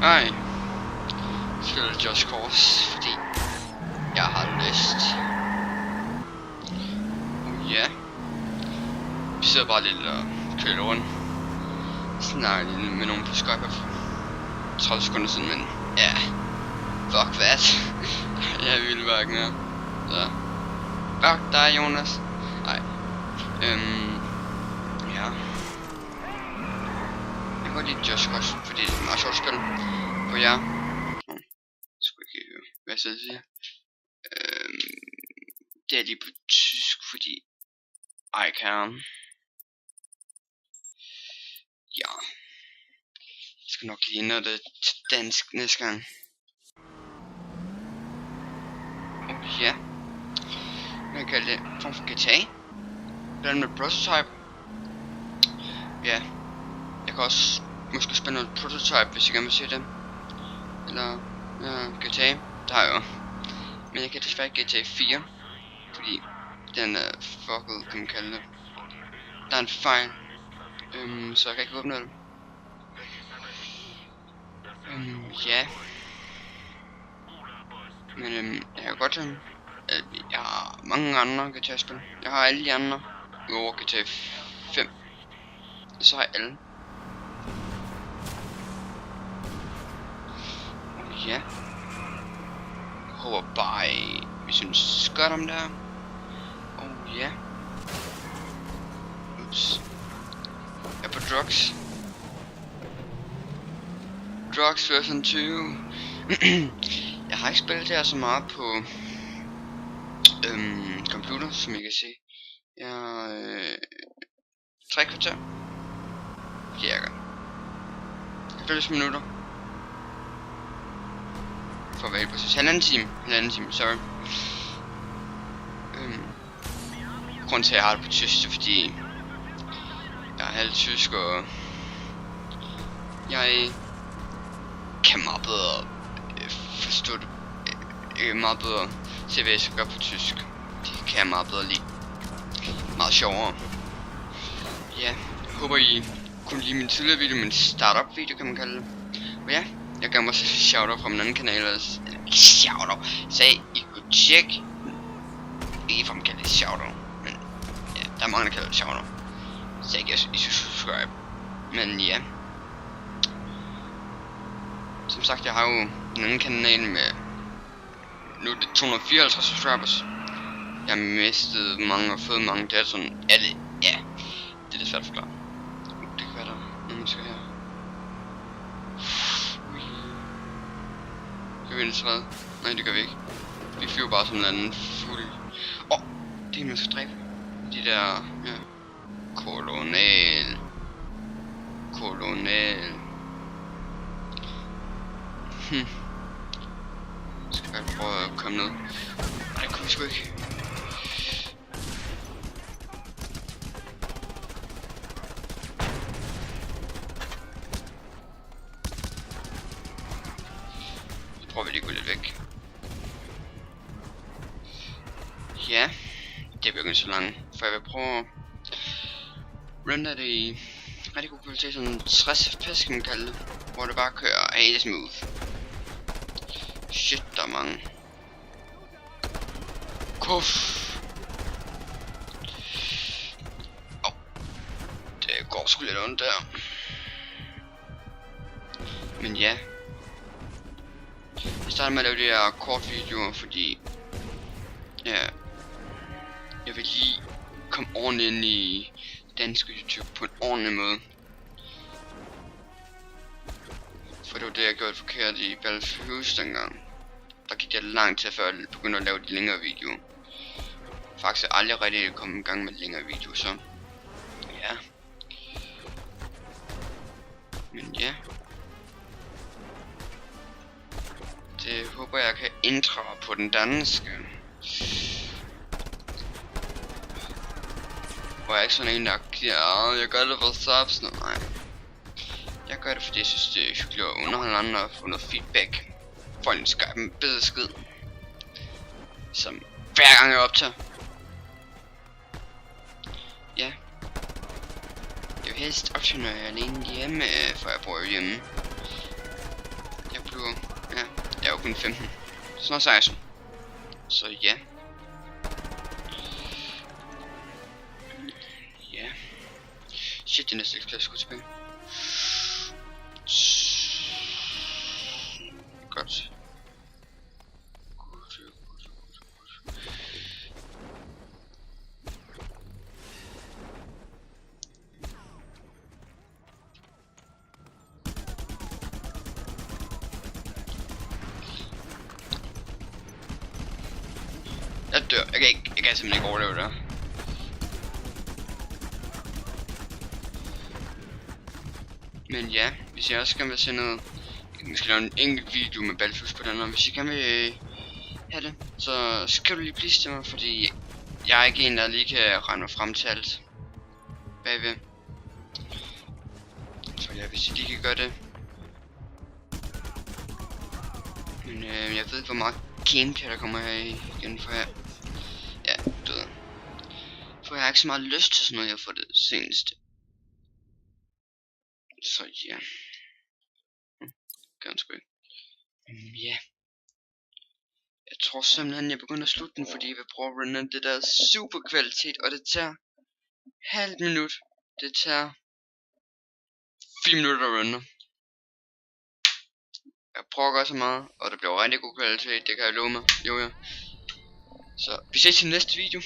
Nej. Spiller Just Cause, fordi jeg har lyst. Ja. Vi sidder bare lidt og kører rundt. Snakker lidt med nogen på Skype for 30 sekunder siden, men ja. Fuck hvad? Jeg vil bare ikke mere. Så. Fuck dig, Jonas. Nej. Ja. Jeg går lige Just Cause, fordi det er meget sjovt spil på jer. Jeg skulle ikke høre, hvad jeg selv siger. Det er lige på tysk, fordi I can. Ja. Jeg skal nok lige ændre det til dansk næste gang. Ja. Man kan kalde det en form for GTA. Blandt med Prototype. Ja. Jeg kan også måske spille noget Prototype, hvis jeg gerne vil se det. Eller ja, GTA. Der har jeg jo. Men jeg kan desværre ikke GTA 4. Fordi den er fucket, kan man kalde det. Der er en fejl. Så jeg kan ikke åbne det. Ja. Men jeg kan godt jeg har mange andre GTA-spil. Jeg har alle de andre over GTA 5. Så har jeg alle. Ja. Jeg håber bare, vi synes godt om det her. Ja. Ups. Jeg er på drugs. Drugs version 20. Jeg har ikke spillet det her så meget på computer, som I kan se. Jeg 3 kvarter. Cirka. 90 minutter. For at være helt præcis. Halvanden time, sorry. Grunden til at jeg har det på tysk, det er fordi jeg er halvt tysk, og jeg kan meget bedre forstå det meget bedre se hvad jeg skal gøre på tysk. Det kan jeg meget bedre lide. Meget sjovere. Ja, håber I kunne lide min tidligere video, min startup video kan man kalde det. Og ja, jeg gav mig også shoutout fra min anden kanal, eller ikke shoutout, sagde I kunne tjekke. Ikke for man kalder det shoutout, men ja, der er mange der kalder det shoutout. Så ikke I skulle subscribe. Men ja. Som sagt, jeg har jo en anden kanal med nu er det 254 subscribers. Jeg har mistet mange og fået mange, det er sådan, alle, ja, det er lidt svært at forklare. Det kan være der, når man skal her. Kan vi ellers redde? Nej, det gør vi ikke. Vi flyver bare som en anden fugl. Det er man skal dræbe. De der, ja, kolonel. Skal jeg prøve at komme ned? Nej, det kunne vi sgu ikke. Så prøver vi lige at gå lidt væk. Ja, det bliver ikke så langt, for jeg vil prøve at render det i rigtig god kvalitet, sådan 60 fps kan man kalde det, hvor det bare kører helt smooth. Shit, der er mange. Kuff. Det går sgu lidt ondt der. Men ja. Jeg starter med at lave de her kortvideoer, fordi ja, jeg vil lige komme ordentligt ind i dansk YouTube på en ordentlig måde. For det var det jeg gjorde forkert i Battlefield dengang. Der gik jeg lang tid før jeg begyndte at lave de længere videoer. Faktisk aldrig rigtig kommet i gang med længere videoer, så ja. Men ja. Det håber jeg kan ændre på den danske. Hvor jeg ikke sådan en der giver, jeg gør det for subs, nej. Jeg gør det fordi jeg synes det er hyggeligt at underholde andre og få noget feedback. Folk en Skype en bedre skid. Som hver gang jeg optager. Ja. Jeg vil helst optage når jeg er alene hjemme, for jeg bor hjemme. du... Ja, jeg er jo kun 15. Snart 16. Så ja. Ja. Shit, det næste skal jeg sgu tilbage. Godt. Jeg dør. Jeg kan simpelthen ikke overleve det. Men ja, hvis jeg også gerne vil se noget, jeg skal lave en enkelt video med Balthus på den, og hvis I gerne vil have det, så skal du lige please til mig, fordi jeg er ikke en, der lige kan regne mig frem til alt bagved. Så ja, hvis I lige kan gøre det. Men jeg ved ikke, hvor meget gameplay der kommer her igen, for her. Ja, død. For jeg har ikke så meget lyst til sådan noget, jeg får det seneste. Så ja. Ganske ikke. Ja. Jeg tror simpelthen, jeg begynder at slutte den, fordi jeg vil prøve at runde det der super kvalitet, og det tager halvt minut. Det tager 4 minutter at runde. Jeg prøver at gøre så meget, og det bliver rigtig god kvalitet, det kan jeg love mig. Jo. Så vi ses i næste video.